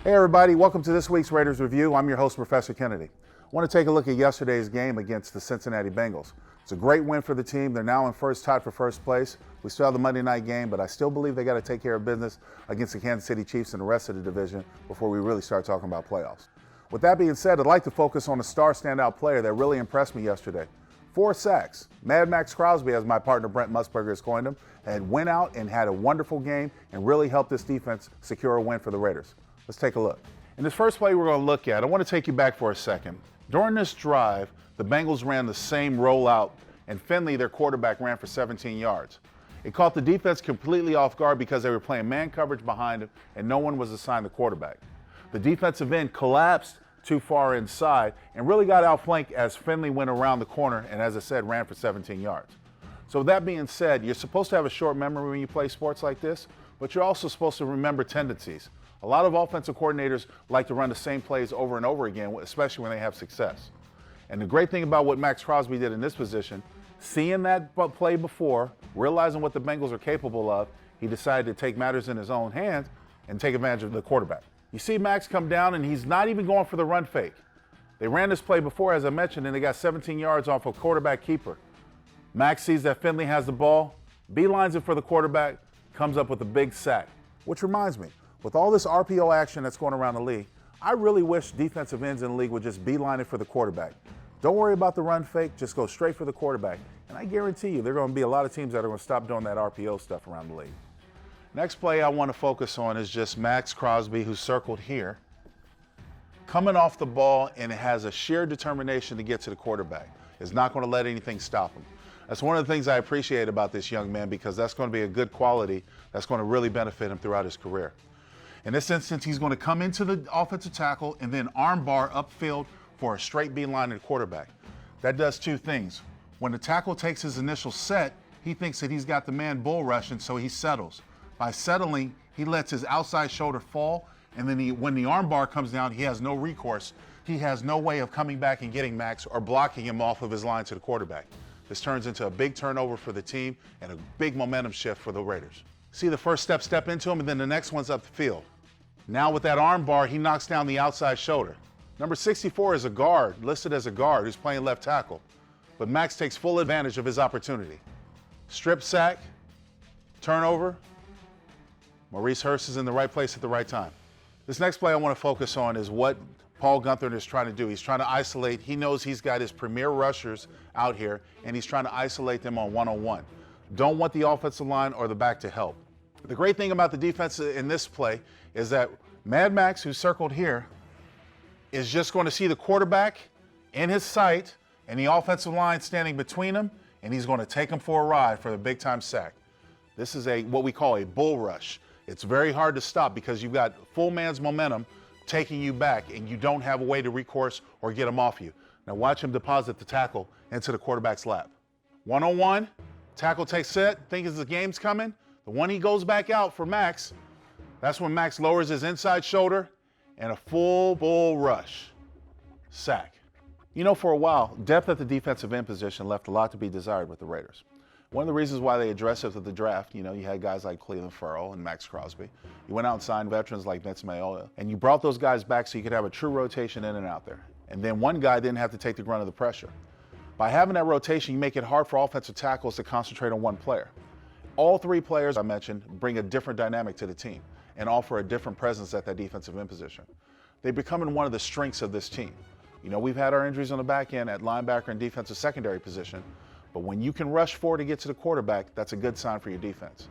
Hey everybody, welcome to this week's Raiders Review. I'm your host, Professor Kennedy. I want to take a look at yesterday's game against the Cincinnati Bengals. It's a great win for the team. They're now tied for first place. We still have the Monday night game, but I still believe they got to take care of business against the Kansas City Chiefs and the rest of the division before we really start talking about playoffs. With that being said, I'd like to focus on a star standout player that really impressed me yesterday. 4 sacks. Maxx Crosby, as my partner Brent Musburger has coined him, and went out and had a wonderful game and really helped this defense secure a win for the Raiders. Let's take a look. In this first play we're going to look at, I want to take you back for a second. During this drive, the Bengals ran the same rollout, and Finley, their quarterback, ran for 17 yards. It caught the defense completely off guard because they were playing man coverage behind him, and no one was assigned the quarterback. The defensive end collapsed too far inside and really got outflanked as Finley went around the corner and, as I said, ran for 17 yards. So with that being said, you're supposed to have a short memory when you play sports like this, but you're also supposed to remember tendencies. A lot of offensive coordinators like to run the same plays over and over again, especially when they have success. And the great thing about what Maxx Crosby did in this position, seeing that play before, realizing what the Bengals are capable of, he decided to take matters in his own hands and take advantage of the quarterback. You see Maxx come down, and he's not even going for the run fake. They ran this play before, as I mentioned, and they got 17 yards off a quarterback keeper. Maxx sees that Finley has the ball, beelines it for the quarterback, comes up with a big sack. Which reminds me, with all this RPO action that's going around the league, I really wish defensive ends in the league would just beeline it for the quarterback. Don't worry about the run fake, just go straight for the quarterback. And I guarantee you, there are going to be a lot of teams that are going to stop doing that RPO stuff around the league. Next play I want to focus on is just Maxx Crosby, who's circled here, coming off the ball and has a sheer determination to get to the quarterback. Is not going to let anything stop him. That's one of the things I appreciate about this young man, because that's going to be a good quality that's going to really benefit him throughout his career. In this instance, he's going to come into the offensive tackle and then armbar upfield for a straight beeline to the quarterback. That does two things. When the tackle takes his initial set, he thinks that he's got the man bull rushing, so he settles. By settling, he lets his outside shoulder fall, and then when the armbar comes down, he has no recourse. He has no way of coming back and getting Maxx or blocking him off of his line to the quarterback. This turns into a big turnover for the team and a big momentum shift for the Raiders. See the first step into him, and then the next one's up the field. Now with that arm bar, he knocks down the outside shoulder. Number 64 is a guard, listed as a guard, who's playing left tackle. But Maxx takes full advantage of his opportunity. Strip sack, turnover. Maurice Hurst is in the right place at the right time. This next play I want to focus on is what Paul Guenther is trying to do. He's trying to isolate. He knows he's got his premier rushers out here, and he's trying to isolate them on one-on-one. Don't want the offensive line or the back to help. The great thing about the defense in this play is that Mad Maxx, who's circled here, is just going to see the quarterback in his sight and the offensive line standing between him, and he's going to take him for a ride for the big-time sack. This is what we call a bull rush. It's very hard to stop because you've got full man's momentum taking you back, and you don't have a way to recourse or get him off you. Now watch him deposit the tackle into the quarterback's lap. One-on-one, tackle takes set, thinks the game's coming. The one he goes back out for Maxx, that's when Maxx lowers his inside shoulder and a full bull rush. Sack. You know, for a while, depth at the defensive end position left a lot to be desired with the Raiders. One of the reasons why they addressed it with the draft, you had guys like Cleveland Ferrell and Maxx Crosby. You went out and signed veterans like Vince Mayola, and you brought those guys back so you could have a true rotation in and out there. And then one guy didn't have to take the grunt of the pressure. By having that rotation, you make it hard for offensive tackles to concentrate on one player. All 3 players I mentioned bring a different dynamic to the team and offer a different presence at that defensive end position. They're becoming one of the strengths of this team. We've had our injuries on the back end at linebacker and defensive secondary position, but when you can rush forward to get to the quarterback, that's a good sign for your defense.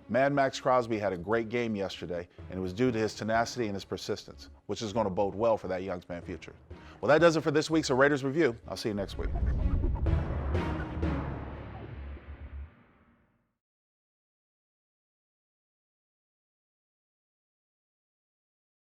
Maxx Crosby had a great game yesterday, and it was due to his tenacity and his persistence, which is going to bode well for that young man's future. Well, that does it for this week's Raiders Review. I'll see you next week.